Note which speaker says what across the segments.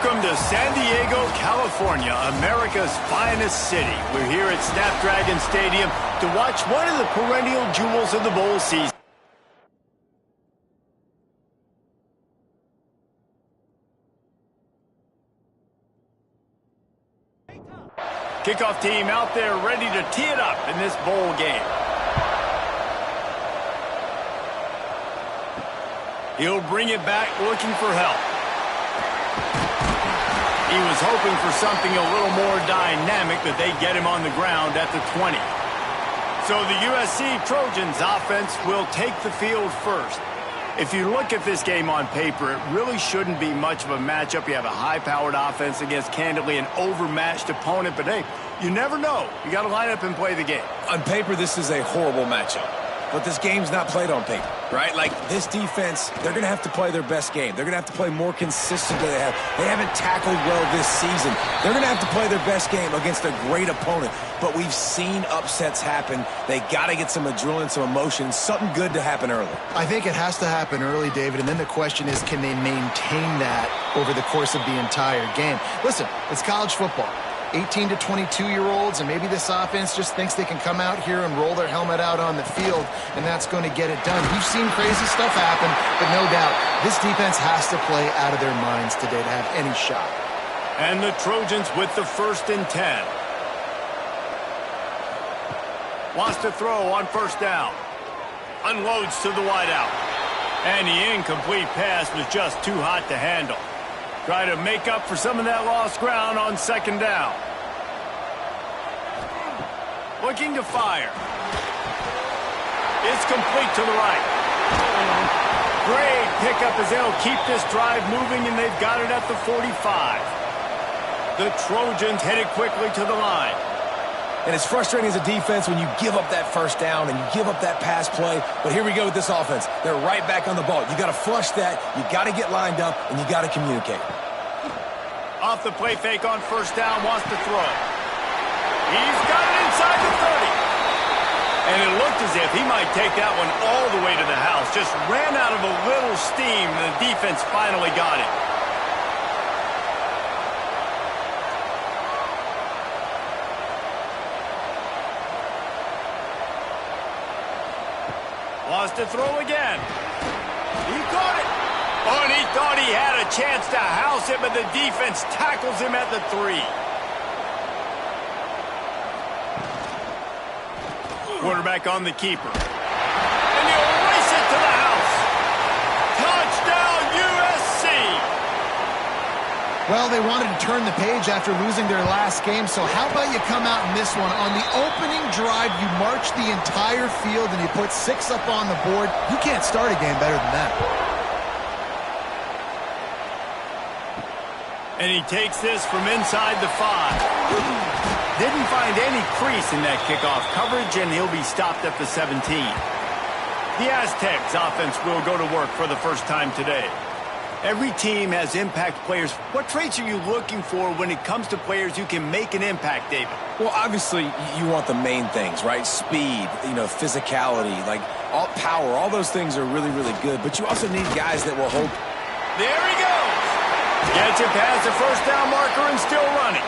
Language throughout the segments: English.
Speaker 1: Welcome to San Diego, California, America's finest city. We're here at Snapdragon Stadium to watch one of the perennial jewels of the bowl season. Kickoff team out there ready to tee it up in this bowl game. He'll bring it back looking for help. He was hoping for something a little more dynamic, but they get him on the ground at the 20. So the USC Trojans offense will take the field first. If you look at this game on paper, it really shouldn't be much of a matchup. You have a high-powered offense against, candidly, an overmatched opponent. But, hey, you never know. You got to line up and play the game.
Speaker 2: On paper, this is a horrible matchup. But this game's not played on paper, right? Like, this defense, they're going to have to play their best game. They're going to have to play more consistently than they have. They haven't tackled well this season. They're going to have to play their best game against a great opponent. But we've seen upsets happen. They got to get some adrenaline, some emotion, something good to happen early.
Speaker 3: I think it has to happen early, David, and then the question is, can they maintain that over the course of the entire game? Listen, it's college football. 18 to 22-year-olds, and maybe this offense just thinks they can come out here and roll their helmet out on the field, and that's going to get it done. We've seen crazy stuff happen, but no doubt, this defense has to play out of their minds today to have any shot.
Speaker 1: And the Trojans with the 1st and 10. Wants to throw on 1st down. Unloads to the wideout. And the incomplete pass was just too hot to handle. Try to make up for some of that lost ground on 2nd down. Looking to fire. It's complete to the right. Great pickup as they'll keep this drive moving, and they've got it at the 45. The Trojans headed quickly to the line.
Speaker 2: And it's frustrating as a defense when you give up that 1st down and you give up that pass play. But here we go with this offense. They're right back on the ball. You got to flush that. You got to get lined up, and you got to communicate.
Speaker 1: Off the play fake on 1st down, wants to throw. He's got it inside the 30. And it looked as if he might take that one all the way to the house. Just ran out of a little steam, and the defense finally got it. Wants to throw again. He caught it. Oh, and he thought he had a chance to house it, but the defense tackles him at the 3. Quarterback on the keeper. And he'll race it to the house. Touchdown, USC.
Speaker 3: Well, they wanted to turn the page after losing their last game, so how about you come out in this one? On the opening drive, you march the entire field and you put 6 up on the board. You can't start a game better than that.
Speaker 1: And he takes this from inside the 5. Didn't find any crease in that kickoff coverage, and he'll be stopped at the 17. The Aztecs offense will go to work for the first time today. Every team has impact players. What traits are you looking for when it comes to players who can make an impact, David?
Speaker 2: Well, obviously, you want the main things, right? Speed, physicality, like all power. All those things are really, really good. But you also need guys that will hold.
Speaker 1: There he goes. Gets it past the 1st down marker and still running.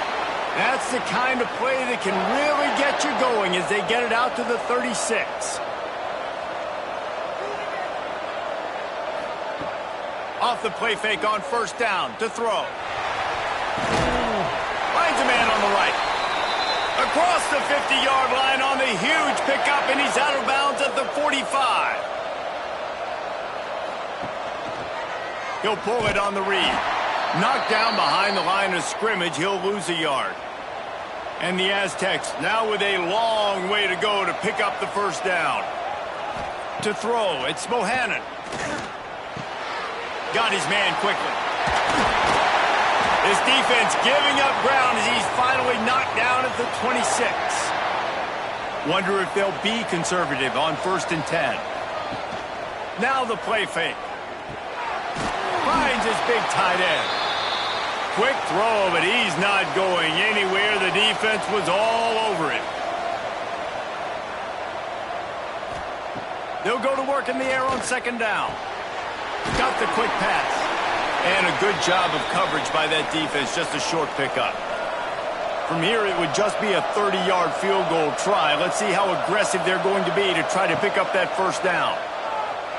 Speaker 1: That's the kind of play that can really get you going as they get it out to the 36. Off the play fake on 1st down to throw. Finds a man on the right. Across the 50-yard line on the huge pickup, and he's out of bounds at the 45. He'll pull it on the read. Knocked down behind the line of scrimmage, he'll lose a yard. And the Aztecs now with a long way to go to pick up the 1st down. To throw, it's Bohannon. Got his man quickly. This defense giving up ground as he's finally knocked down at the 26. Wonder if they'll be conservative on 1st and 10. Now the play fake. Finds his big tight end. Quick throw, but he's not going anywhere. The defense was all over it. They'll go to work in the air on 2nd down. Got the quick pass. And a good job of coverage by that defense, just a short pickup. From here, it would just be a 30-yard field goal try. Let's see how aggressive they're going to be to try to pick up that first down.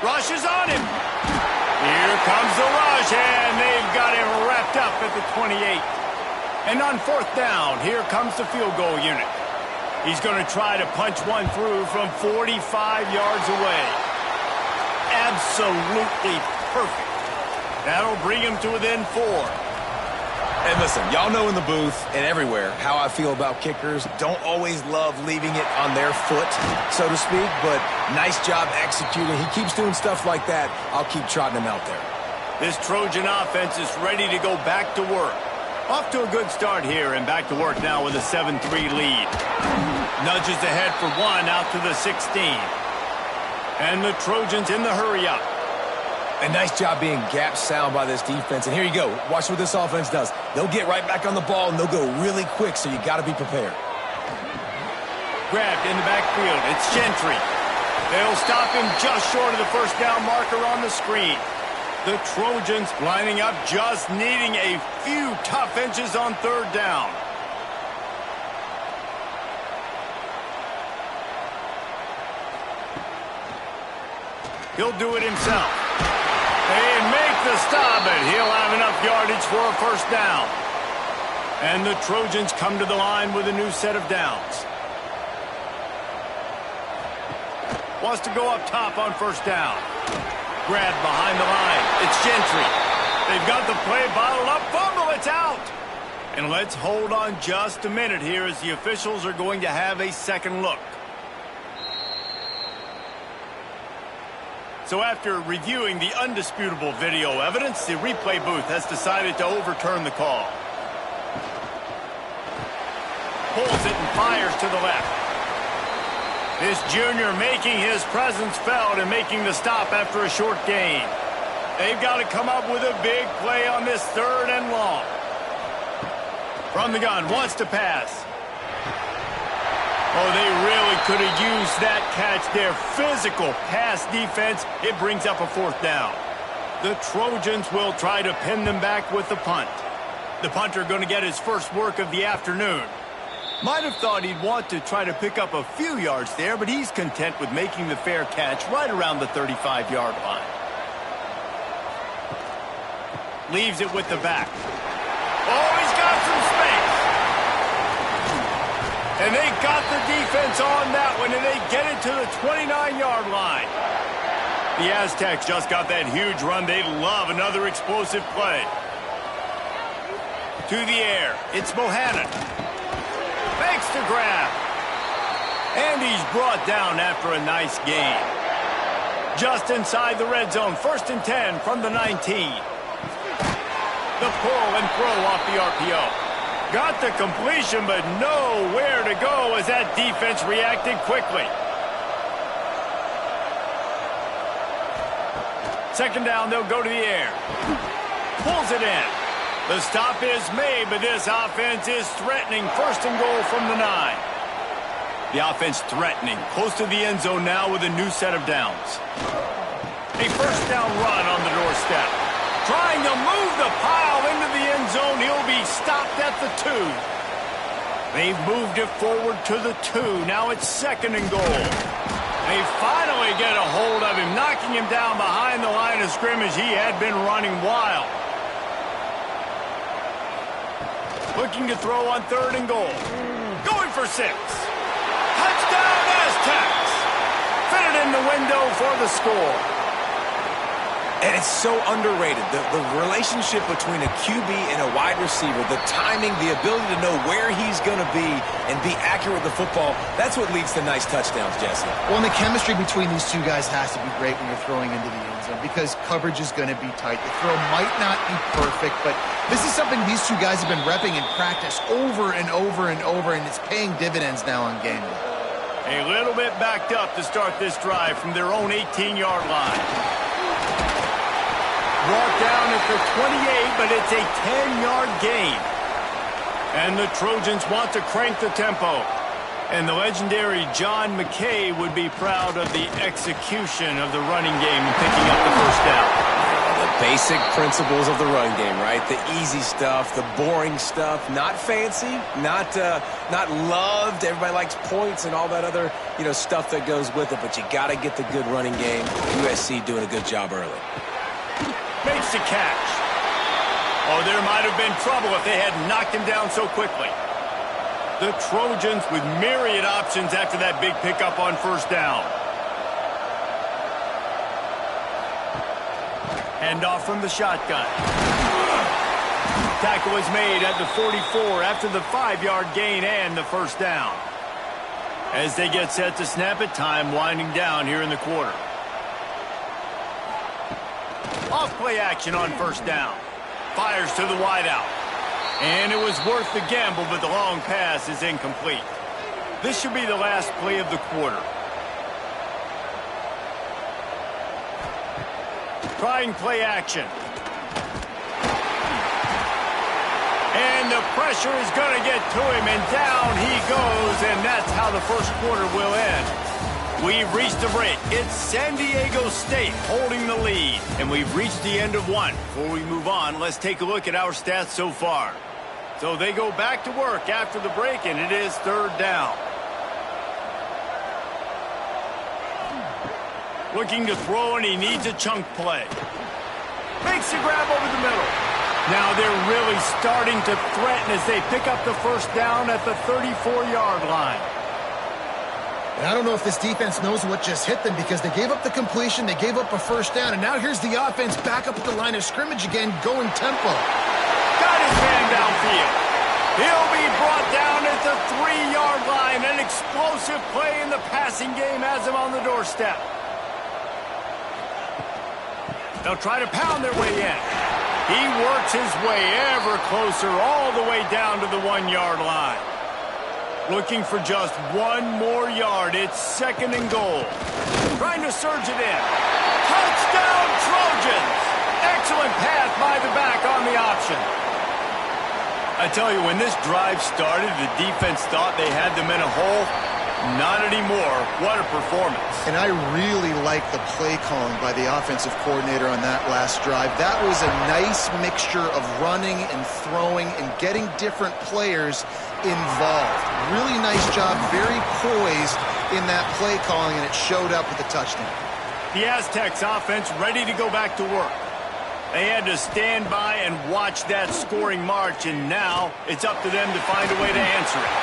Speaker 1: Rush is on him. Here comes the rush, and they've got him wrapped up at the 28. And on fourth down, here comes the field goal unit. He's going to try to punch one through from 45 yards away. Absolutely perfect. That'll bring him to within 4.
Speaker 2: And listen, y'all know in the booth and everywhere how I feel about kickers. Don't always love leaving it on their foot, so to speak, but nice job executing. He keeps doing stuff like that. I'll keep trotting him out there.
Speaker 1: This Trojan offense is ready to go back to work. Off to a good start here, and back to work now with a 7-3 lead. Nudges ahead for one out to the 16. And the Trojans in the hurry-up.
Speaker 2: A nice job being gap sound by this defense. And here you go. Watch what this offense does. They'll get right back on the ball, and they'll go really quick, so you got to be prepared.
Speaker 1: Grabbed in the backfield. It's Gentry. They'll stop him just short of the first down marker on the screen. The Trojans lining up, just needing a few tough inches on third down. He'll do it himself. They make the stop, but he'll have enough yardage for a first down. And the Trojans come to the line with a new set of downs. Wants to go up top on first down. Grabbed behind the line. It's Gentry. They've got the play bottled up. Fumble, it's out. And let's hold on just a minute here as the officials are going to have a second look. So after reviewing the undisputable video evidence, the replay booth has decided to overturn the call. Pulls it and fires to the left. This junior making his presence felt and making the stop after a short gain. They've got to come up with a big play on this third and long. From the gun, wants to pass. Oh, they really could have used that catch there. Physical pass defense. It brings up a fourth down. The Trojans will try to pin them back with the punt. The punter going to get his first work of the afternoon. Might have thought he'd want to try to pick up a few yards there, but he's content with making the fair catch right around the 35-yard line. Leaves it with the back. Oh, he's got some space. And they got the defense on that one, and they get it to the 29-yard line. The Aztecs just got that huge run. They love another explosive play. To the air. It's Bohannon. Makes the grab. And he's brought down after a nice gain. Just inside the red zone. 1st and 10 from the 19. The pull and throw off the RPO. Got the completion, but nowhere to go as that defense reacted quickly. Second down, they'll go to the air. Pulls it in. The stop is made, but this offense is threatening. 1st and goal from the 9. The offense threatening. Close to the end zone now with a new set of downs. A first down run on the doorstep. Trying to move the pile into the end zone. He'll be stopped at the 2. They've moved it forward to the 2. Now it's 2nd and goal. They finally get a hold of him, knocking him down behind the line of scrimmage. He had been running wild. Looking to throw on 3rd and goal. Going for 6. Touchdown Aztecs. Fitted in the window for the score.
Speaker 2: And it's so underrated. The relationship between a QB and a wide receiver, the timing, the ability to know where he's going to be and be accurate with the football, that's what leads to nice touchdowns, Jesse.
Speaker 3: Well, and the chemistry between these two guys has to be great when you're throwing into the end zone because coverage is going to be tight. The throw might not be perfect, but this is something these two guys have been repping in practice over and over and over, and it's paying dividends now on game day.
Speaker 1: A little bit backed up to start this drive from their own 18-yard line. Brought down at the 28, but it's a 10-yard gain. And the Trojans want to crank the tempo. And the legendary John McKay would be proud of the execution of the running game and picking up the first down.
Speaker 2: The Basic principles of the run game, right? The easy stuff, the boring stuff, not fancy, not loved. Everybody likes points and all that other, stuff that goes with it, but you got to get the good running game. USC doing a good job early.
Speaker 1: Makes the catch. Oh, there might have been trouble if they had knocked him down so quickly. The Trojans with myriad options after that big pickup on first down. Handoff from the shotgun. Tackle was made at the 44 after the 5-yard gain and the first down. As they get set to snap it, time winding down here in the quarter. Off play action on first down. Fires to the wideout. And it was worth the gamble, but the long pass is incomplete. This should be the last play of the quarter. Trying play action. And the pressure is going to get to him, and down he goes, and that's how the first quarter will end. We've reached the break. It's San Diego State holding the lead, and we've reached the end of one. Before we move on, let's take a look at our stats so far. So they go back to work after the break, and it is third down. Looking to throw, and he needs a chunk play. Makes the grab over the middle. Now they're really starting to threaten as they pick up the first down at the 34-yard line.
Speaker 3: And I don't know if this defense knows what just hit them because they gave up the completion, they gave up a first down, and now here's the offense back up at the line of scrimmage again, going tempo.
Speaker 1: Got his man downfield. He'll be brought down at the 3-yard line. An explosive play in the passing game has him on the doorstep. They'll try to pound their way in. He works his way ever closer all the way down to the 1-yard line. Looking for just one more yard. It's second and goal. Trying to surge it in. Touchdown, Trojans! Excellent pass by the back on the option. I tell you, when this drive started, the defense thought they had them in a hole. Not anymore. What a performance.
Speaker 3: And I really like the play calling by the offensive coordinator on that last drive. That was a nice mixture of running and throwing and getting different players involved. Really nice job, very poised in that play calling, and it showed up with the touchdown.
Speaker 1: The Aztecs offense ready to go back to work. They had to stand by and watch that scoring march, and now it's up to them to find a way to answer it.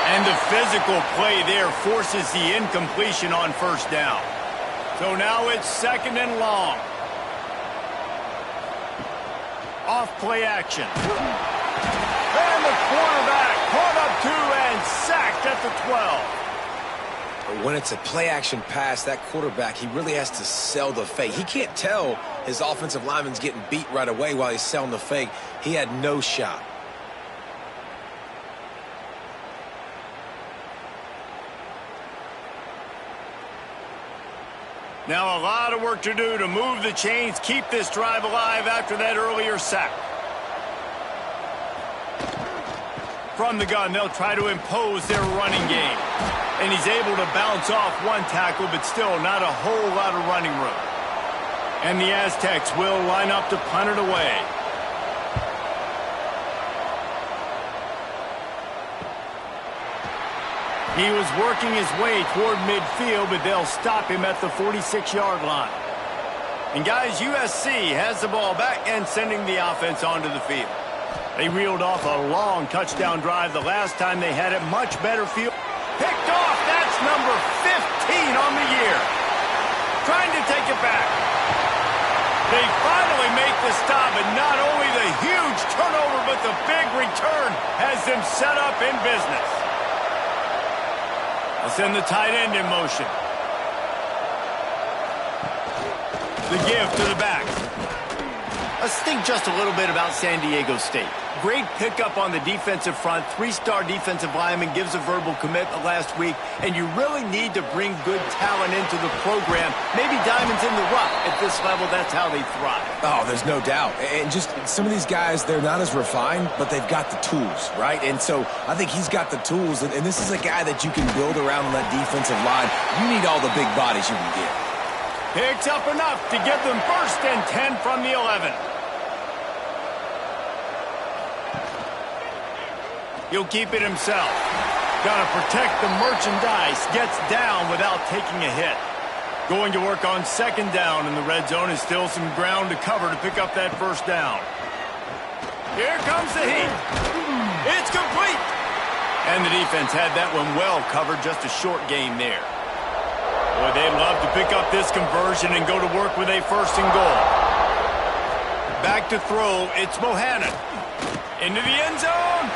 Speaker 1: And the physical play there forces the incompletion on first down. So now it's second and long. Off play action. And the quarterback caught up to and sacked at the 12.
Speaker 2: When it's a play-action pass, that quarterback, he really has to sell the fake. He can't tell his offensive lineman's getting beat right away while he's selling the fake. He had no shot.
Speaker 1: Now a lot of work to do to move the chains, keep this drive alive after that earlier sack. From the gun, they'll try to impose their running game. And he's able to bounce off one tackle, but still not a whole lot of running room. And the Aztecs will line up to punt it away. He was working his way toward midfield, but they'll stop him at the 46-yard line. And guys, USC has the ball back and sending the offense onto the field. They reeled off a long touchdown drive the last time they had it. Much better field. Picked off. That's number 15 on the year. Trying to take it back. They finally make the stop, and not only the huge turnover, but the big return has them set up in business. They'll send the tight end in motion. The give to the back. Let's think just a little bit about San Diego State. Great pickup on the defensive front. 3-star defensive lineman gives a verbal commitment last week, and you really need to bring good talent into the program. Maybe diamonds in the rough. At this level, that's how they thrive.
Speaker 2: Oh, there's no doubt. And just some of these guys, they're not as refined, but they've got the tools, right? And so I think he's got the tools, and this is a guy that you can build around on that defensive line. You need all the big bodies you can get.
Speaker 1: Picks up enough to give them 1st and 10 from the 11. He'll keep it himself. Got to protect the merchandise. Gets down without taking a hit. Going to work on 2nd down in the red zone is still some ground to cover to pick up that 1st down. Here comes the heat. It's complete. And the defense had that one well covered. Just a short gain there. Boy, they'd love to pick up this conversion and go to work with a 1st and goal. Back to throw. It's Mohanan. Into the end zone.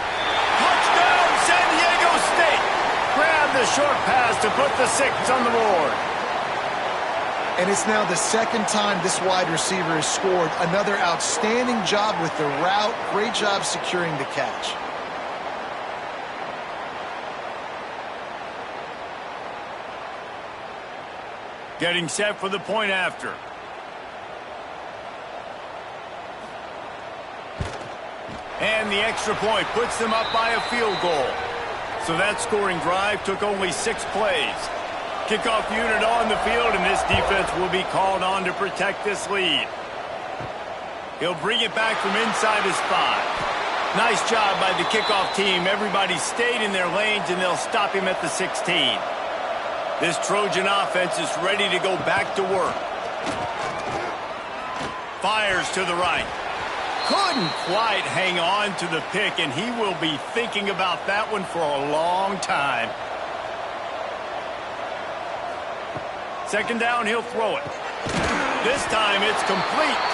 Speaker 1: Touchdown, San Diego State. Grab the short pass to put the 6 on the board.
Speaker 3: And it's now the 2nd time this wide receiver has scored. Another outstanding job with the route. Great job securing the catch.
Speaker 1: Getting set for the point after. And the extra point puts them up by a field goal. So that scoring drive took only 6 plays. Kickoff unit on the field, and this defense will be called on to protect this lead. He'll bring it back from inside his 5. Nice job by the kickoff team. Everybody stayed in their lanes, and they'll stop him at the 16. This Trojan offense is ready to go back to work. Fires to the right. Couldn't quite hang on to the pick, and he will be thinking about that one for a long time. 2nd down, he'll throw it. This time it's complete.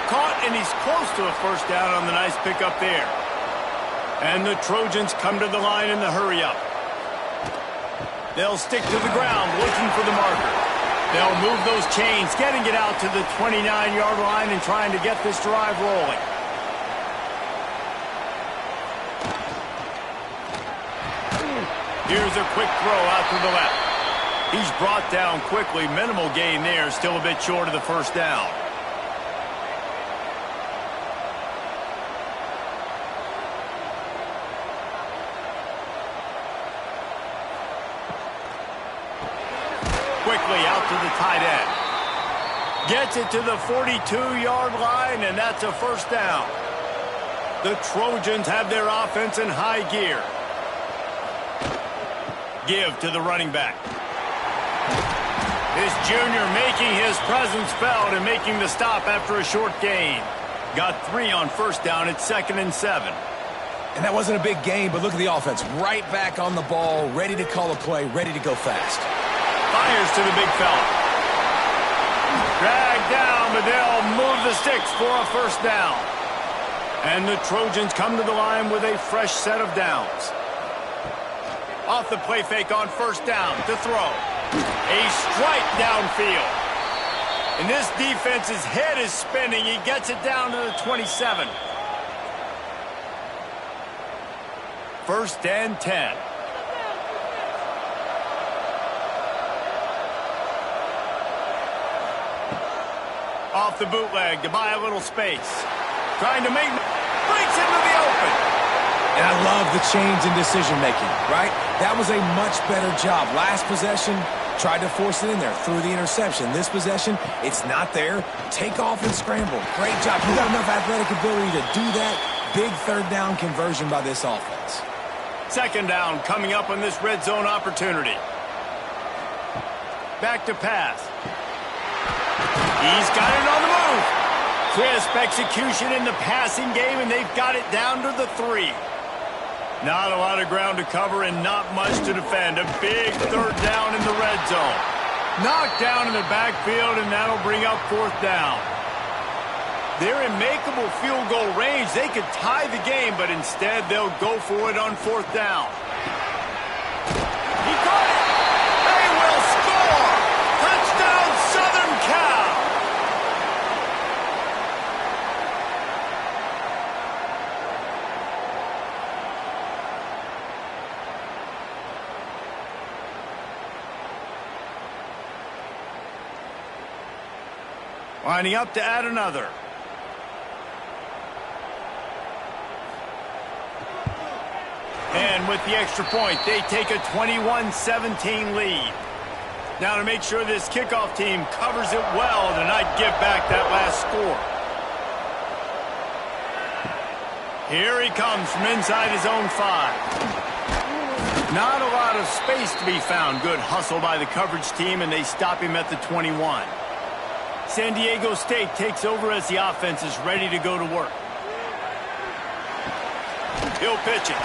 Speaker 1: Caught, and he's close to a 1st down on the nice pickup there. And the Trojans come to the line in the hurry-up. They'll stick to the ground, looking for the marker. They'll move those chains, getting it out to the 29-yard line and trying to get this drive rolling. Here's a quick throw out to the left. He's brought down quickly. Minimal gain there, still a bit short of the 1st down. Quickly out to the tight end. Gets it to the 42-yard line, and that's a 1st down. The Trojans have their offense in high gear. Give to the running back. This junior making his presence felt and making the stop after a short gain. Got 3 on 1st down at 2nd and 7.
Speaker 2: And that wasn't a big gain, but look at the offense. Right back on the ball, ready to call a play, ready to go fast.
Speaker 1: Fires to the big fella. Dragged down, but they'll move the sticks for a 1st down. And the Trojans come to the line with a fresh set of downs. Off the play fake on 1st down to throw. A strike downfield. And this defense's head is spinning. He gets it down to the 27. 1st and 10. Off the bootleg to buy a little space. Trying to make... breaks into the open.
Speaker 2: And I love the change in decision-making, right? That was a much better job. Last possession, tried to force it in there, threw the interception. This possession, it's not there. Take off and scramble. Great job. You got enough athletic ability to do that. Big 3rd down conversion by this offense.
Speaker 1: 2nd down coming up on this red zone opportunity. Back to pass. He's got it on the move. Crisp execution in the passing game, and they've got it down to the 3. Not a lot of ground to cover and not much to defend. A big 3rd down in the red zone. Knocked down in the backfield, and that'll bring up 4th down. They're in makeable field goal range. They could tie the game, but instead they'll go for it on 4th down. He caught it. They will score. Touchdown, Southern Cal. Lining up to add another. And with the extra point, they take a 21-17 lead. Now to make sure this kickoff team covers it well to not give back that last score. Here he comes from inside his own 5. Not a lot of space to be found. Good hustle by the coverage team, and they stop him at the 21. San Diego State takes over as the offense is ready to go to work. He'll pitch it.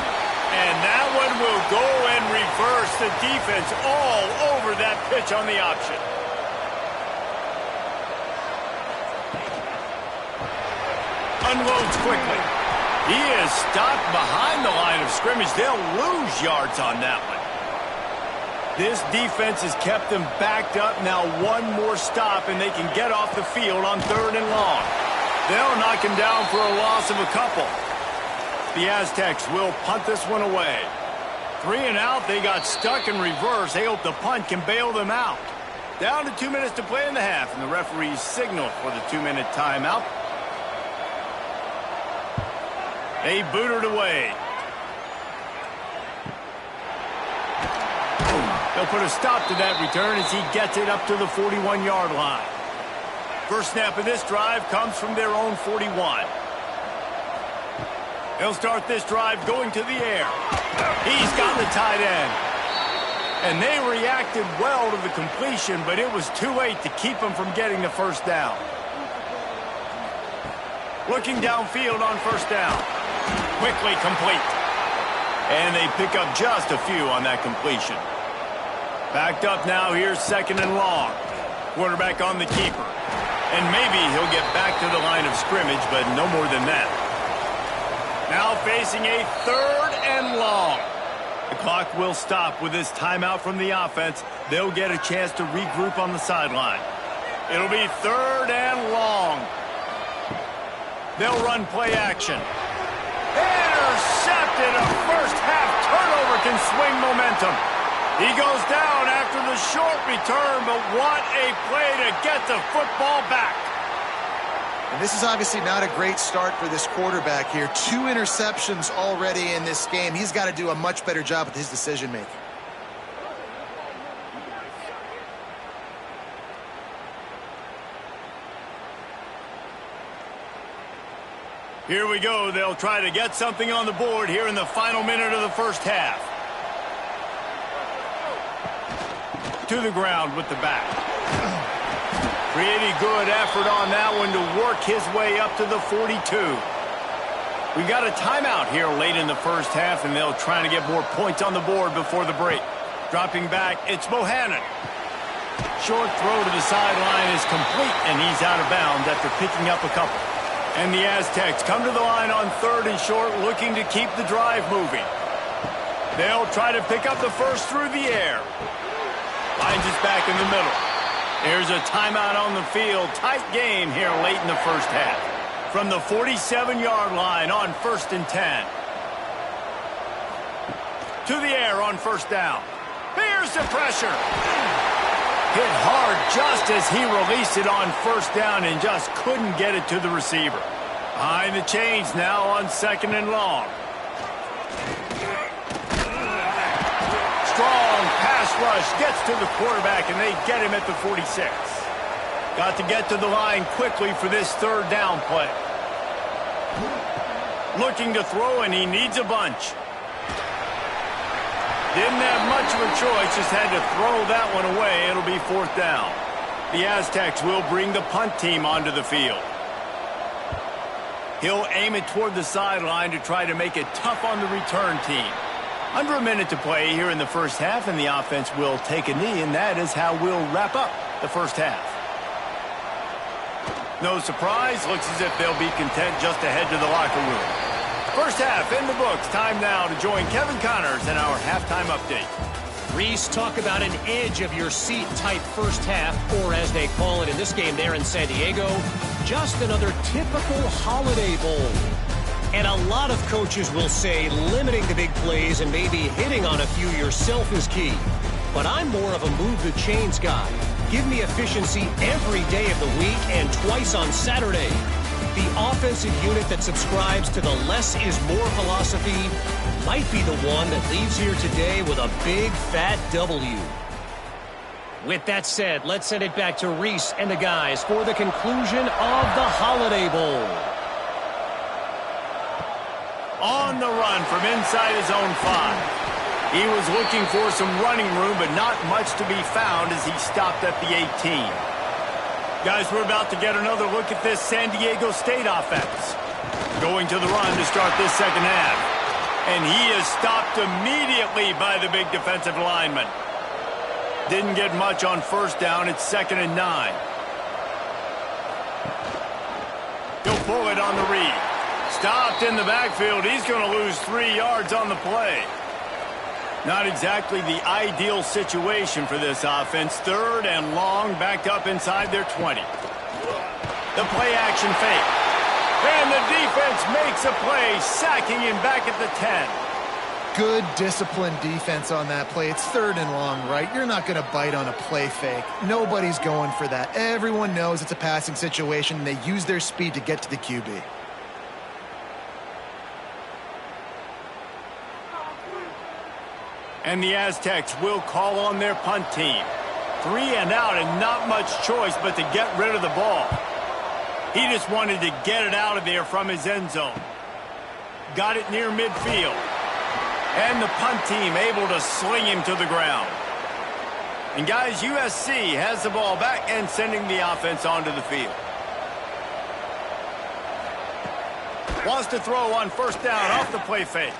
Speaker 1: And that one will go and reverse the defense all over that pitch on the option. Unloads quickly. He is stopped behind the line of scrimmage. They'll lose yards on that one. This defense has kept them backed up. Now one more stop, and they can get off the field on 3rd and long. They'll knock him down for a loss of a couple. The Aztecs will punt this one away. 3 and out. They got stuck in reverse. They hope the punt can bail them out. Down to 2 minutes to play in the half, and the referees signal for the 2-minute timeout. They boot it away. They'll put a stop to that return as he gets it up to the 41-yard line. First snap of this drive comes from their own 41. They'll start this drive going to the air. He's got the tight end. And they reacted well to the completion, but it was too late to keep them from getting the first down. Looking downfield on first down. Quickly complete. And they pick up just a few on that completion. Backed up now, here's 2nd and long. Quarterback on the keeper. And maybe he'll get back to the line of scrimmage, but no more than that. Now facing a 3rd and long. The clock will stop with this timeout from the offense. They'll get a chance to regroup on the sideline. It'll be 3rd and long. They'll run play action. Intercepted. A first-half turnover can swing momentum. He goes down after the short return, but what a play to get the football back.
Speaker 3: And this is obviously not a great start for this quarterback here. 2 interceptions already in this game. He's got to do a much better job with his decision-making.
Speaker 1: Here we go. They'll try to get something on the board here in the final minute of the first half. To the ground with the back. Pretty good effort on that one to work his way up to the 42. We've got a timeout here late in the first half, and they'll try to get more points on the board before the break. Dropping back, it's Bohannon. Short throw to the sideline is complete, and he's out of bounds after picking up a couple. And the Aztecs come to the line on 3rd and short, looking to keep the drive moving. They'll try to pick up the first through the air. Finds his back in the middle. There's a timeout on the field. Tight game here late in the first half. From the 47-yard line on 1st and 10. To the air on first down. Here's the pressure. Hit hard just as he released it on first down and just couldn't get it to the receiver. Behind the chains now on 2nd and long. Strong pass rush gets to the quarterback, and they get him at the 46. Got to get to the line quickly for this 3rd down play. Looking to throw, and he needs a bunch. Didn't have much of a choice, just had to throw that one away. It'll be 4th down. The Aztecs will bring the punt team onto the field. He'll aim it toward the sideline to try to make it tough on the return team. Under a minute to play here in the first half, and the offense will take a knee, and that is how we'll wrap up the first half. No surprise, looks as if they'll be content just to head to the locker room. First half in the books. Time now to join Kevin Connors in our halftime update.
Speaker 4: Reese, talk about an edge-of-your-seat type first half, or as they call it in this game there in San Diego, just another typical Holiday Bowl. And a lot of coaches will say limiting the big plays and maybe hitting on a few yourself is key. But I'm more of a move the chains guy. Give me efficiency every day of the week and twice on Saturday. The offensive unit that subscribes to the less is more philosophy might be the one that leaves here today with a big fat W. With that said, let's send it back to Reese and the guys for the conclusion of the Holiday Bowl.
Speaker 1: On the run from inside his own 5. He was looking for some running room, but not much to be found as he stopped at the 18. Guys, we're about to get another look at this San Diego State offense. Going to the run to start this second half. And he is stopped immediately by the big defensive lineman. Didn't get much on first down. It's 2nd and 9. He'll pull it on the read. Stopped in the backfield. He's going to lose 3 yards on the play. Not exactly the ideal situation for this offense. 3rd and long, backed up inside their 20. The play action fake. And the defense makes a play, sacking him back at the 10.
Speaker 3: Good, disciplined defense on that play. It's 3rd and long, right? You're not going to bite on a play fake. Nobody's going for that. Everyone knows it's a passing situation, and they use their speed to get to the QB.
Speaker 1: And the Aztecs will call on their punt team. 3 and out and not much choice but to get rid of the ball. He just wanted to get it out of there from his end zone. Got it near midfield. And the punt team able to sling him to the ground. And guys, USC has the ball back and sending the offense onto the field. Wants to throw on first down off the play fake.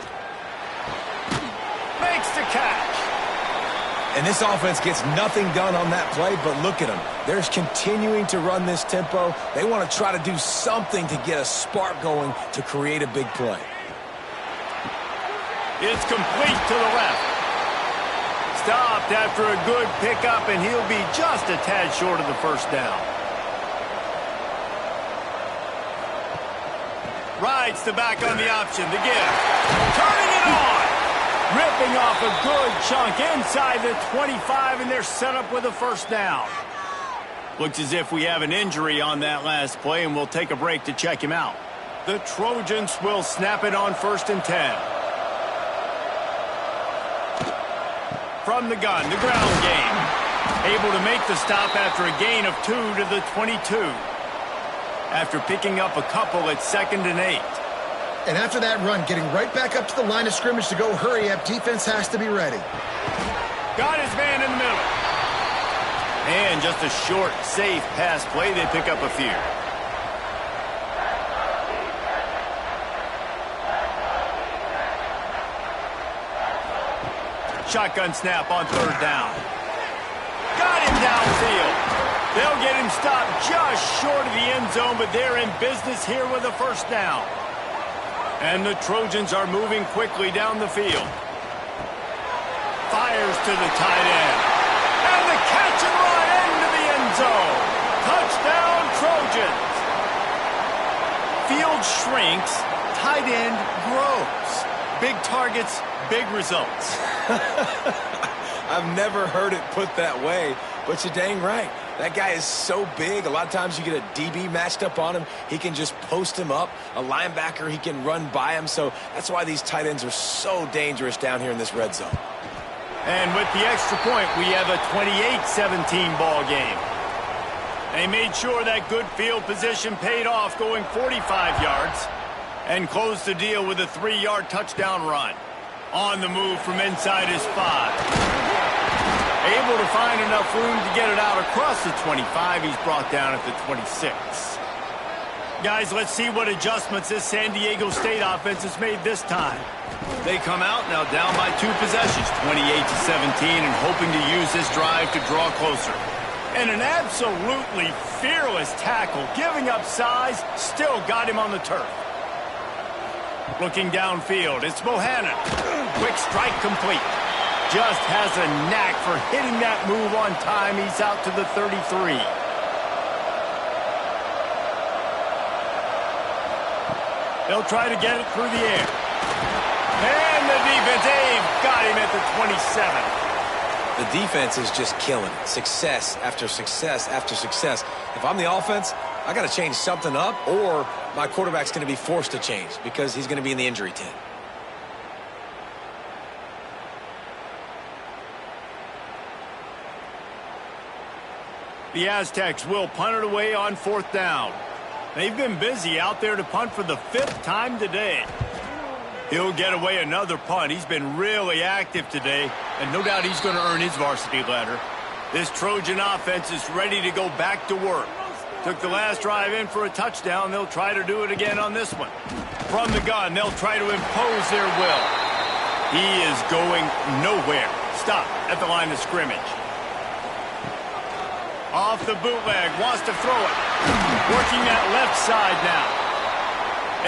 Speaker 1: Makes the catch.
Speaker 2: And this offense gets nothing done on that play, but look at them. They're continuing to run this tempo. They want to try to do something to get a spark going to create a big play.
Speaker 1: It's complete to the left. Stopped after a good pickup, and he'll be just a tad short of the first down. Rides the back on the option. The give. Turning it on. Ripping off a good chunk inside the 25, and they're set up with a first down. Looks as if we have an injury on that last play, and we'll take a break to check him out. The Trojans will snap it on 1st and 10. From the gun, the ground game. Able to make the stop after a gain of 2 to the 22. After picking up a couple at 2nd and 8.
Speaker 3: And after that run, getting right back up to the line of scrimmage to go hurry up, defense has to be ready.
Speaker 1: Got his man in the middle. And just a short, safe pass play. They pick up a few. Shotgun snap on 3rd down. Got him downfield. They'll get him stopped just short of the end zone, but they're in business here with a first down. And the Trojans are moving quickly down the field. Fires to the tight end. And the catch and run into the end zone. Touchdown, Trojans. Field shrinks, tight end grows. Big targets, big results.
Speaker 2: I've never heard it put that way, but you're dang right. That guy is so big. A lot of times you get a DB matched up on him. He can just post him up. A linebacker, he can run by him. So that's why these tight ends are so dangerous down here in this red zone.
Speaker 1: And with the extra point, we have a 28-17 ball game. They made sure that good field position paid off, going 45 yards, and closed the deal with a 3-yard touchdown run. On the move from inside his 5. Able to find enough room to get it out across the 25. He's brought down at the 26. Guys, let's see what adjustments this San Diego State offense has made this time. They come out now down by 2 possessions, 28-17, and hoping to use this drive to draw closer. And an absolutely fearless tackle, giving up size, still got him on the turf. Looking downfield, it's Bohannon. Quick strike complete. Just has a knack for hitting that move on time. He's out to the 33. They'll try to get it through the air. And the defense, they've got him at the 27.
Speaker 2: The defense is just killing it. Success after success after success. If I'm the offense, I got to change something up, or my quarterback's going to be forced to change because he's going to be in the injury tent.
Speaker 1: The Aztecs will punt it away on 4th down. They've been busy out there to punt for the 5th time today. He'll get away another punt. He's been really active today, and no doubt he's going to earn his varsity letter. This Trojan offense is ready to go back to work. Took the last drive in for a touchdown. They'll try to do it again on this one. From the gun, they'll try to impose their will. He is going nowhere. Stop at the line of scrimmage. Off the bootleg, wants to throw it. Working that left side now.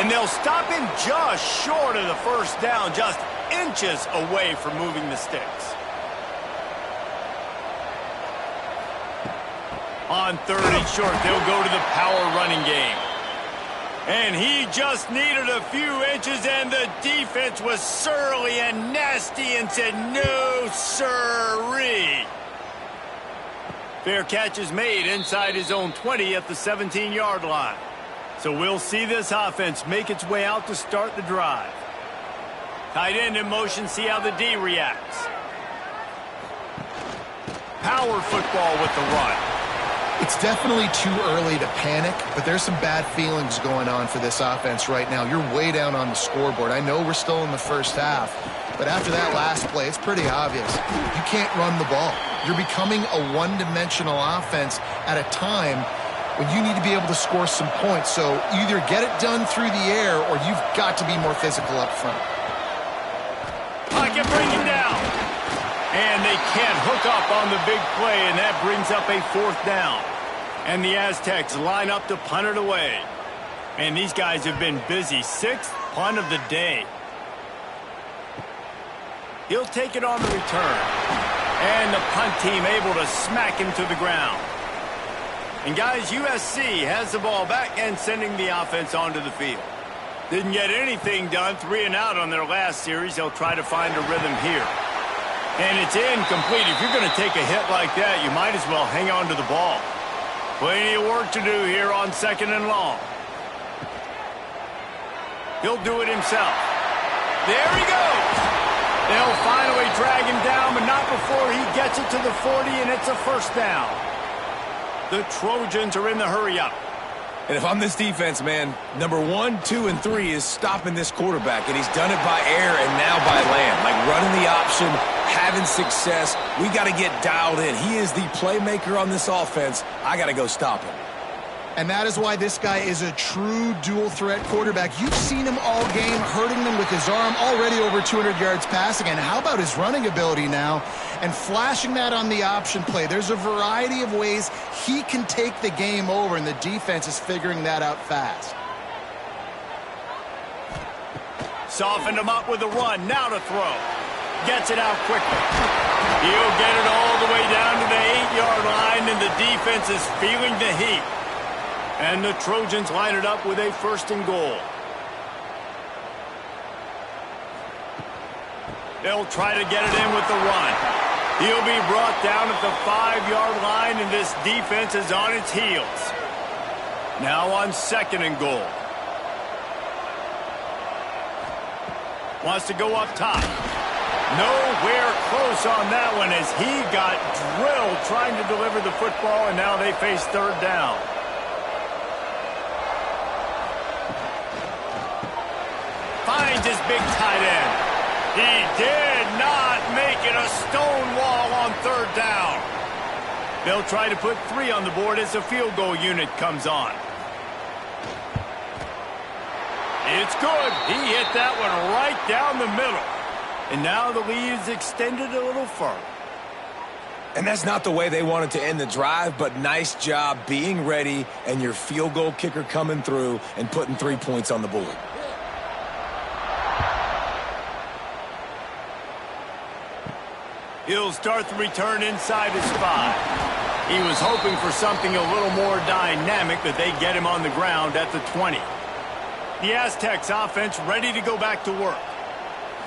Speaker 1: And they'll stop him just short of the 1st down, just inches away from moving the sticks. On 3rd and short, they'll go to the power running game. And he just needed a few inches, and the defense was surly and nasty and said, no, sirree. Fair catch is made inside his own 20 at the 17-yard line. So we'll see this offense make its way out to start the drive. Tight end in motion, see how the D reacts. Power football with the run.
Speaker 3: It's definitely too early to panic, but there's some bad feelings going on for this offense right now. You're way down on the scoreboard. I know we're still in the 1st half, but after that last play, it's pretty obvious. You can't run the ball. You're becoming a one-dimensional offense at a time when you need to be able to score some points. So either get it done through the air or you've got to be more physical up front.
Speaker 1: Pocket bringing down. And they can't hook up on the big play, and that brings up a 4th down. And the Aztecs line up to punt it away. And these guys have been busy. 6th punt of the day. He'll take it on the return. And the punt team able to smack him to the ground. And guys, USC has the ball back and sending the offense onto the field. Didn't get anything done, 3 and out on their last series. They'll try to find a rhythm here. And it's incomplete. If you're going to take a hit like that, you might as well hang on to the ball. Plenty of work to do here on 2nd and long. He'll do it himself. There he goes. They'll finally drag him down, but not before he gets it to the 40, and it's a 1st down. The Trojans are in the hurry-up.
Speaker 2: And if I'm this defense, man, number 1, 2, and 3 is stopping this quarterback, and he's done it by air and now by land. Like running the option, having success. We got to get dialed in. He is the playmaker on this offense. I got to go stop him.
Speaker 3: And that is why this guy is a true dual-threat quarterback. You've seen him all game, hurting them with his arm, already over 200 yards passing. And how about his running ability now? And flashing that on the option play. There's a variety of ways he can take the game over, and the defense is figuring that out fast.
Speaker 1: Softened him up with a run. Now to throw. Gets it out quickly. He'll get it all the way down to the 8-yard line, and the defense is feeling the heat. And the Trojans line it up with a 1st and goal. They'll try to get it in with the run. He'll be brought down at the 5-yard line, and this defense is on its heels. Now on 2nd and goal. Wants to go up top. Nowhere close on that one as he got drilled trying to deliver the football, and now they face 3rd down. Finds his big tight end. He did not make it a stone wall on 3rd down. They'll try to put 3 on the board as the field goal unit comes on. It's good. He hit that one right down the middle. And now the lead is extended a little further.
Speaker 2: And that's not the way they wanted to end the drive, but nice job being ready and your field goal kicker coming through and putting 3 points on the board.
Speaker 1: He'll start the return inside his 5. He was hoping for something a little more dynamic, but they get him on the ground at the 20. The Aztecs offense ready to go back to work.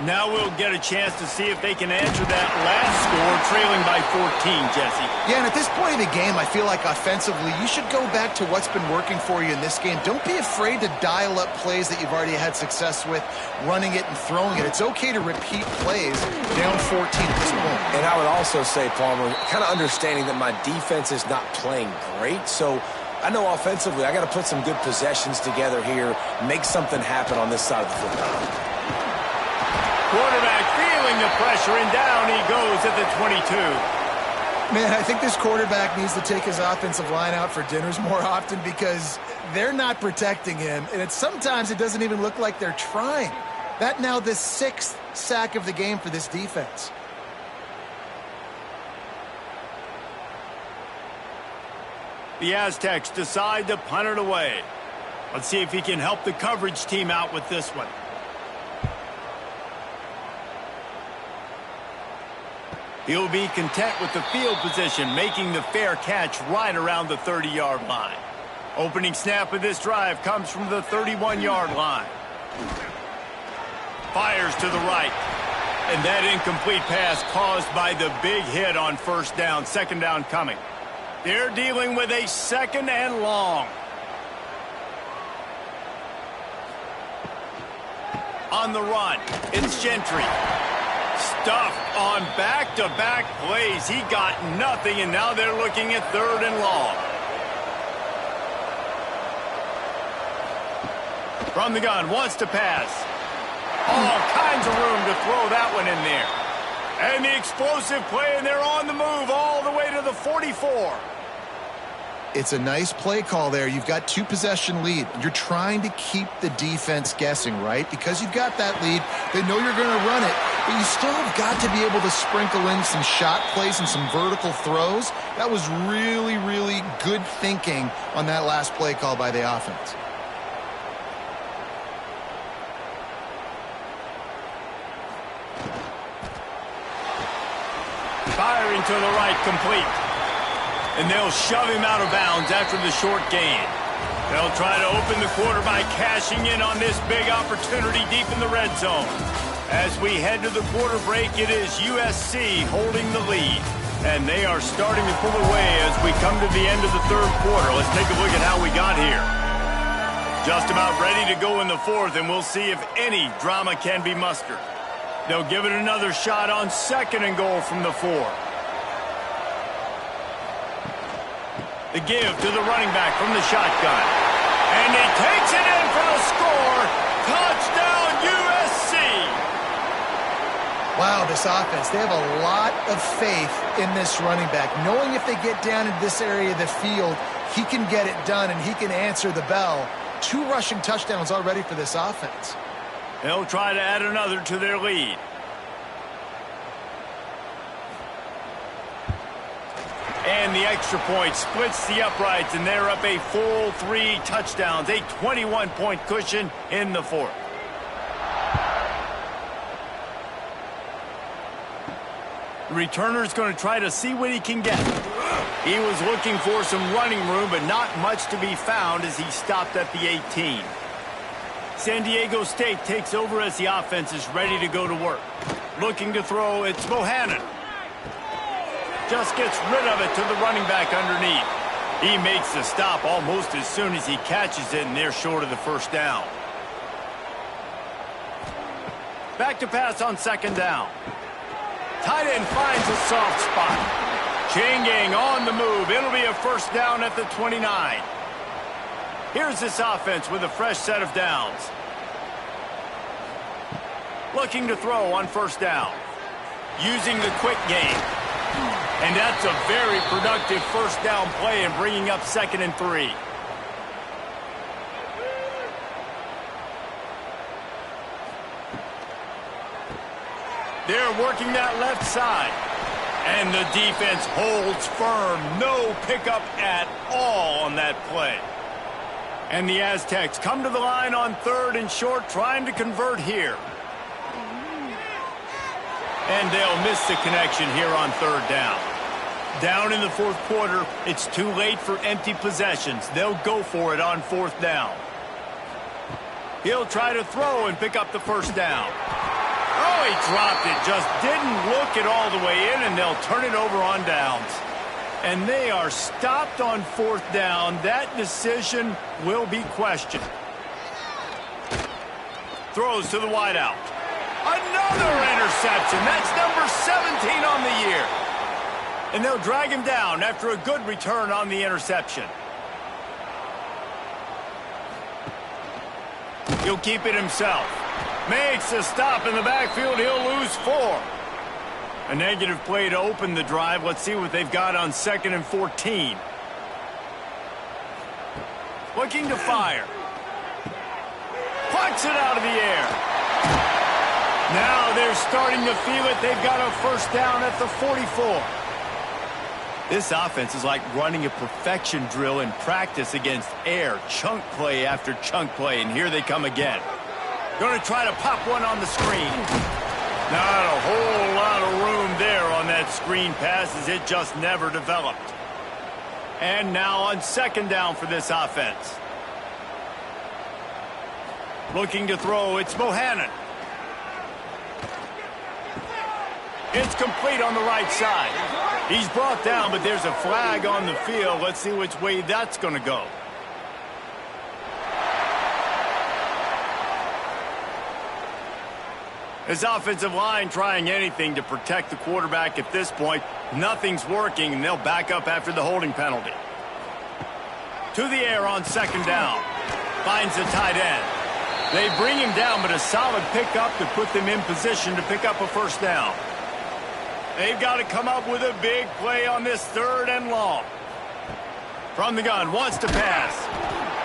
Speaker 1: Now we'll get a chance to see if they can answer that last score, trailing by 14, Jesse.
Speaker 3: Yeah, and at this point in the game, I feel like offensively, you should go back to what's been working for you in this game. Don't be afraid to dial up plays that you've already had success with, running it and throwing it. It's okay to repeat plays down 14 at this point.
Speaker 2: And I would also say, Palmer, kind of understanding that my defense is not playing great, so I know offensively I got to put some good possessions together here, make something happen on this side of the football.
Speaker 1: Quarterback feeling the pressure, and down he goes at the 22.
Speaker 3: Man, I think this quarterback needs to take his offensive line out for dinners more often because they're not protecting him, and sometimes it doesn't even look like they're trying. That now the 6th sack of the game for this defense.
Speaker 1: The Aztecs decide to punt it away. Let's see if he can help the coverage team out with this one. He'll be content with the field position, making the fair catch right around the 30-yard line. Opening snap of this drive comes from the 31-yard line. Fires to the right. And that incomplete pass caused by the big hit on first down. Second down coming. They're dealing with a second and long. On the run, it's Gentry. Stuffed on back-to-back plays. He got nothing, and now they're looking at third and long. From the gun, wants to pass. All kinds of room to throw that one in there. And the explosive play, and they're on the move all the way to the 44.
Speaker 3: It's a nice play call there. You've got 2-possession lead. You're trying to keep the defense guessing, right? Because you've got that lead, they know you're going to run it, but you still have got to be able to sprinkle in some shot plays and some vertical throws. That was really, really good thinking on that last play call by the offense.
Speaker 1: Firing to the right, complete. And they'll shove him out of bounds after the short gain. They'll try to open the quarter by cashing in on this big opportunity deep in the red zone. As we head to the quarter break, it is USC holding the lead. And they are starting to pull away as we come to the end of the third quarter. Let's take a look at how we got here. Just about ready to go in the fourth, and we'll see if any drama can be mustered. They'll give it another shot on second and goal from the 4. The give to the running back from the shotgun. And he takes it in for the score. Touchdown, USC.
Speaker 3: Wow, this offense, they have a lot of faith in this running back. Knowing if they get down in this area of the field, he can get it done and he can answer the bell. 2 rushing touchdowns already for this offense.
Speaker 1: They'll try to add another to their lead. And the extra point splits the uprights, and they're up a full 3 touchdowns, a 21-point cushion in the fourth. The returner's going to try to see what he can get. He was looking for some running room, but not much to be found as he stopped at the 18. San Diego State takes over as the offense is ready to go to work. Looking to throw, it's Bohannon. Just gets rid of it to the running back underneath. He makes the stop almost as soon as he catches it, and they're short of the first down. Back to pass on second down. Tight end finds a soft spot. Chain gang on the move. It'll be a first down at the 29. Here's this offense with a fresh set of downs. Looking to throw on first down. Using the quick game. And that's a very productive first down play and bringing up 2nd and 3. They're working that left side. And the defense holds firm. No pickup at all on that play. And the Aztecs come to the line on 3rd and short, trying to convert here. And they'll miss the connection here on 3rd down. Down in the 4th quarter, it's too late for empty possessions. They'll go for it on 4th down. He'll try to throw and pick up the first down. Oh, dropped it. Just didn't look it all the way in, and they'll turn it over on downs. And they are stopped on 4th down. That decision will be questioned. Throws to the wideout. Another interception. That's number 17 on the year. And they'll drag him down after a good return on the interception. He'll keep it himself. Makes a stop in the backfield. He'll lose 4. A negative play to open the drive. Let's see what they've got on 2nd and 14. Looking to fire. Plucks it out of the air. Now they're starting to feel it. They've got a 1st down at the 44. This offense is like running a perfection drill in practice against air. Chunk play after chunk play, and here they come again. Going to try to pop one on the screen. Not a whole lot of room there on that screen pass, as it just never developed. And now on 2nd down for this offense. Looking to throw, it's Bohannon. It's complete on the right side. He's brought down, but there's a flag on the field. Let's see which way that's going to go. His offensive line trying anything to protect the quarterback at this point. Nothing's working, and they'll back up after the holding penalty. To the air on 2nd down. Finds the tight end. They bring him down, but a solid pickup to put them in position to pick up a 1st down. They've got to come up with a big play on this 3rd and long. From the gun, wants to pass.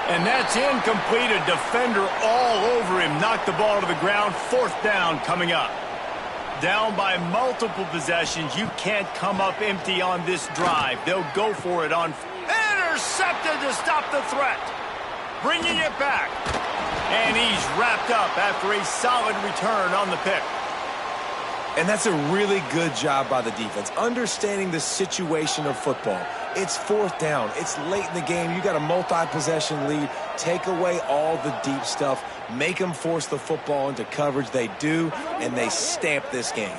Speaker 1: And that's incomplete. A defender all over him. Knocked the ball to the ground. 4th down coming up. Down by multiple possessions. You can't come up empty on this drive. They'll go for it on... Intercepted to stop the threat. Bringing it back. And he's wrapped up after a solid return on the pick.
Speaker 2: And that's a really good job by the defense, understanding the situation of football. It's 4th down. It's late in the game. You got a multi-possession lead. Take away all the deep stuff. Make them force the football into coverage. They do, and they stamp this game.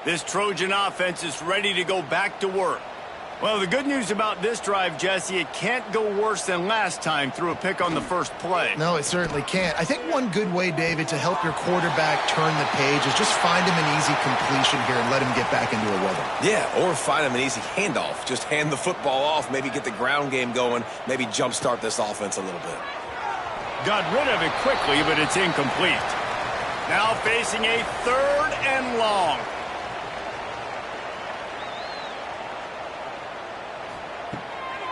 Speaker 1: This Trojan offense is ready to go back to work. Well, the good news about this drive, Jesse, it can't go worse than last time through a pick on the 1st play.
Speaker 3: No, it certainly can't. I think one good way, David, to help your quarterback turn the page is just find him an easy completion here and let him get back into a rhythm.
Speaker 2: Yeah, or find him an easy handoff. Just hand the football off, maybe get the ground game going, maybe jumpstart this offense a little bit.
Speaker 1: Got rid of it quickly, but it's incomplete. Now facing a 3rd and long.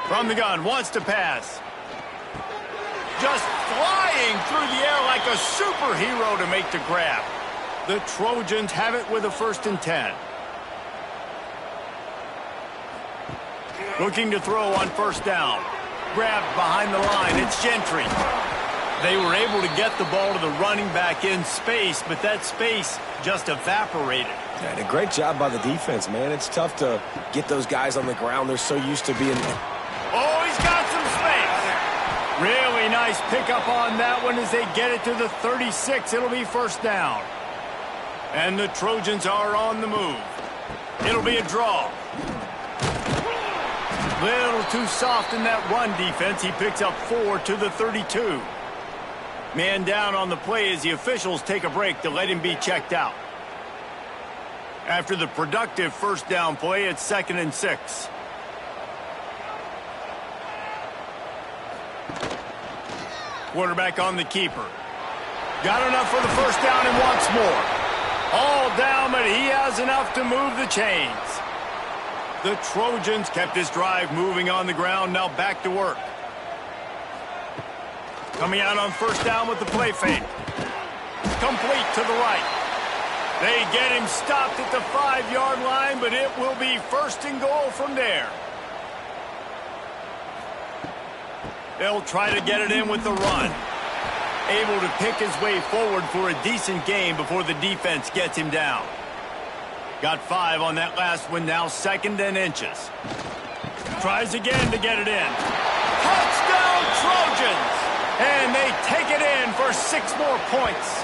Speaker 1: From the gun, wants to pass. Just flying through the air like a superhero to make the grab. The Trojans have it with a 1st and 10. Looking to throw on 1st down. Grabbed behind the line, it's Gentry. They were able to get the ball to the running back in space, but that space just evaporated.
Speaker 2: And a great job by the defense, man. It's tough to get those guys on the ground. They're so used to being...
Speaker 1: Oh, he's got some space. Really nice pickup on that one as they get it to the 36. It'll be 1st down. And the Trojans are on the move. It'll be a draw. Little too soft in that run defense. He picks up 4 to the 32. Man down on the play as the officials take a break to let him be checked out. After the productive 1st down play, it's 2nd and 6. Quarterback on the keeper. Got enough for the 1st down and wants more. All down, but he has enough to move the chains. The Trojans kept this drive moving on the ground. Now back to work. Coming out on 1st down with the play fake. Complete to the right. They get him stopped at the 5-yard line, but it will be 1st and goal from there. They'll try to get it in with the run. Able to pick his way forward for a decent game before the defense gets him down. Got 5 on that last one, now 2nd and inches. Tries again to get it in. Touchdown take it in for 6 more points.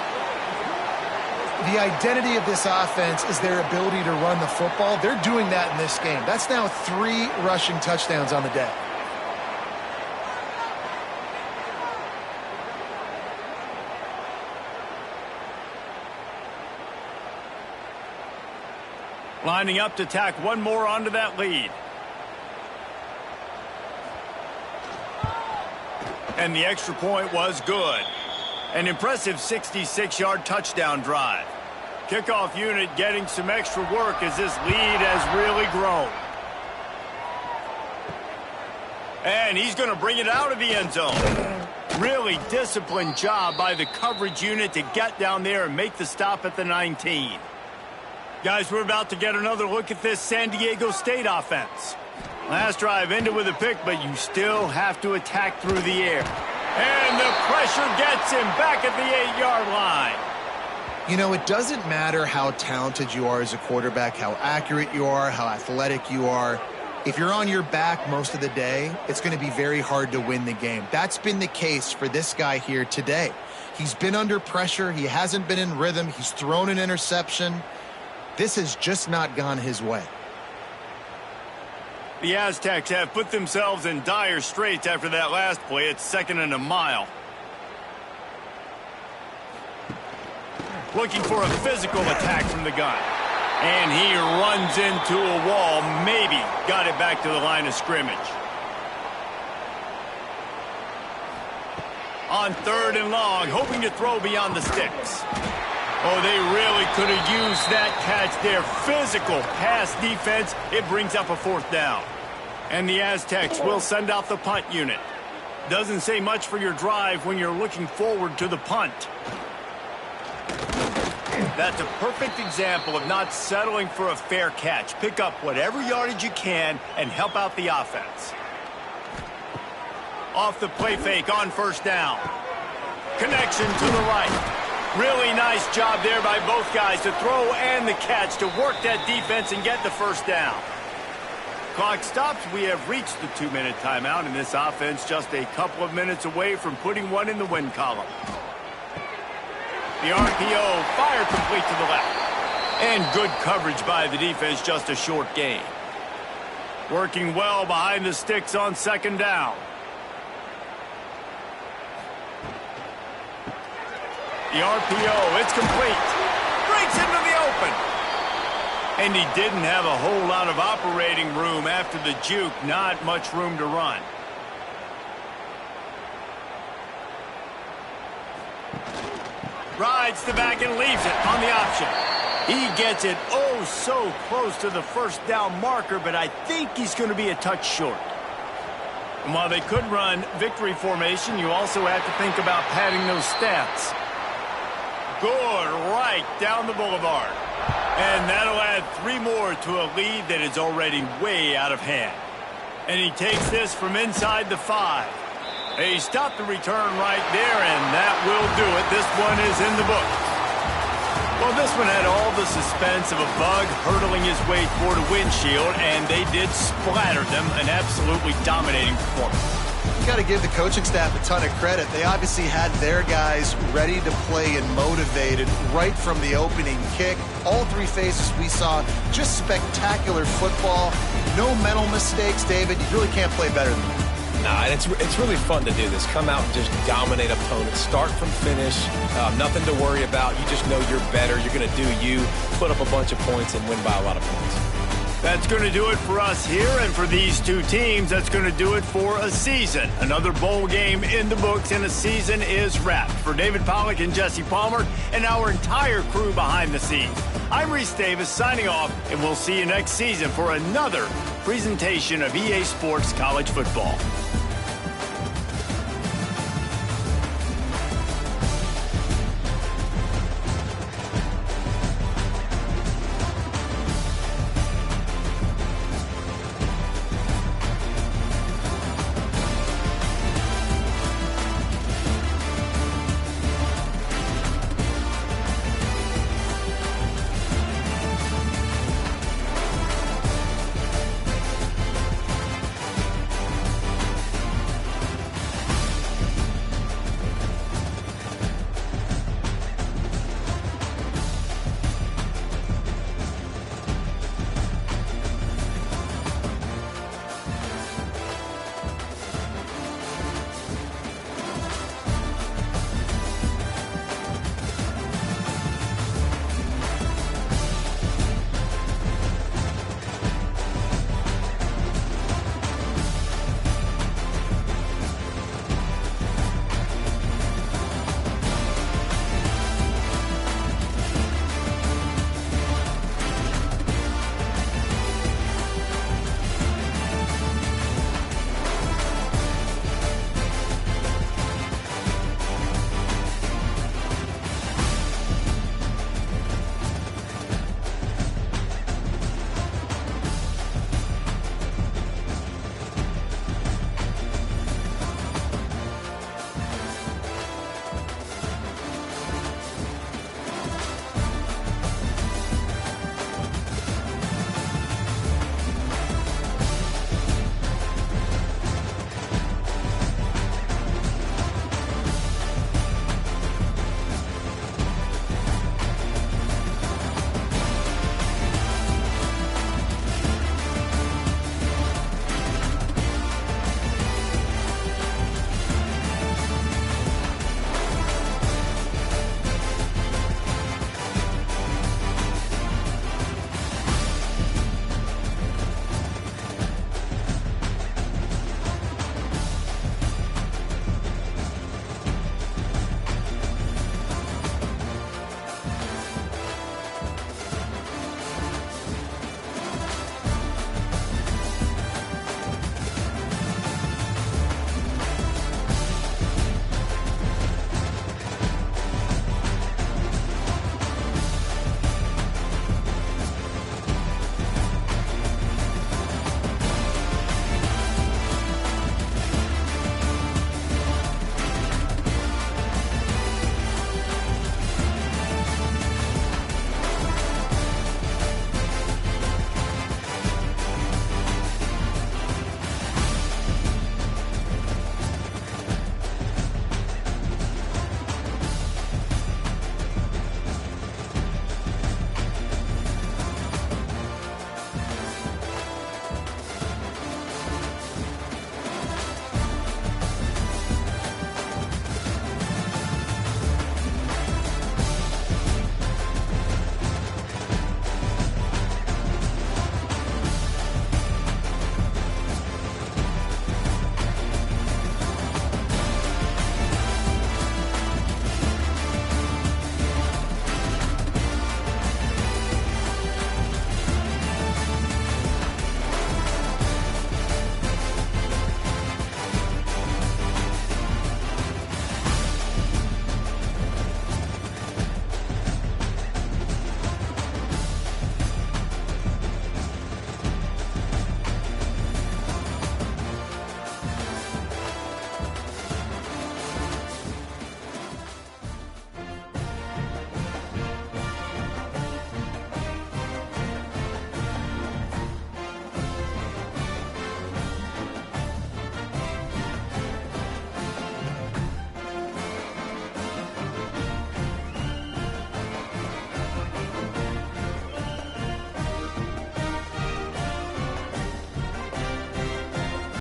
Speaker 3: The identity of this offense is their ability to run the football. They're doing that in this game. That's now 3 rushing touchdowns on the day.
Speaker 1: Lining up to tack one more onto that lead. And the extra point was good. An impressive 66-yard touchdown drive. Kickoff unit getting some extra work as this lead has really grown. And he's going to bring it out of the end zone. Really disciplined job by the coverage unit to get down there and make the stop at the 19. Guys, we're about to get another look at this San Diego State offense. Last drive ended with a pick, but you still have to attack through the air. And the pressure gets him back at the 8-yard line.
Speaker 3: You know, it doesn't matter how talented you are as a quarterback, how accurate you are, how athletic you are. If you're on your back most of the day, it's going to be very hard to win the game. That's been the case for this guy here today. He's been under pressure. He hasn't been in rhythm. He's thrown an interception. This has just not gone his way.
Speaker 1: The Aztecs have put themselves in dire straits after that last play. It's 2nd and a mile. Looking for a physical attack from the gun. And he runs into a wall. Maybe got it back to the line of scrimmage. On 3rd and long, hoping to throw beyond the sticks. Oh, they really could have used that catch there. Physical pass defense. It brings up a 4th down. And the Aztecs will send out the punt unit. Doesn't say much for your drive when you're looking forward to the punt. That's a perfect example of not settling for a fair catch. Pick up whatever yardage you can and help out the offense. Off the play fake on 1st down. Connection to the right. Really nice job there by both guys to throw and the catch to work that defense and get the 1st down. Clock stops. We have reached the 2-minute timeout, and this offense just a couple of minutes away from putting one in the win column. The RPO fire complete to the left. And good coverage by the defense, just a short gain. Working well behind the sticks on 2nd down. The RPO, it's complete. Breaks into the open. And he didn't have a whole lot of operating room after the juke. Not much room to run. Rides the back and leaves it on the option. He gets it oh so close to the 1st down marker, but I think he's going to be a touch short. And while they could run victory formation, you also have to think about padding those stats. Good right down the boulevard. And that'll add 3 more to a lead that is already way out of hand. And he takes this from inside the 5. He stopped the return right there, and that will do it. This one is in the book. Well, this one had all the suspense of a bug hurtling his way toward a windshield, and they did splatter them. An absolutely dominating performance.
Speaker 3: You got to give the coaching staff a ton of credit. They obviously had their guys ready to play and motivated right from the opening kick. All 3 phases we saw, just spectacular football. No mental mistakes, David. You really can't play better than that.
Speaker 2: Nah, and it's really fun to do this. Come out and just dominate opponents. Start from finish. Nothing to worry about. You just know you're better. You're going to do you. Put up a bunch of points and win by a lot of points.
Speaker 1: That's going to do it for us here, and for these 2 teams, that's going to do it for a season. Another bowl game in the books, and a season is wrapped. For David Pollack and Jesse Palmer and our entire crew behind the scenes, I'm Reese Davis signing off, and we'll see you next season for another presentation of EA Sports College Football.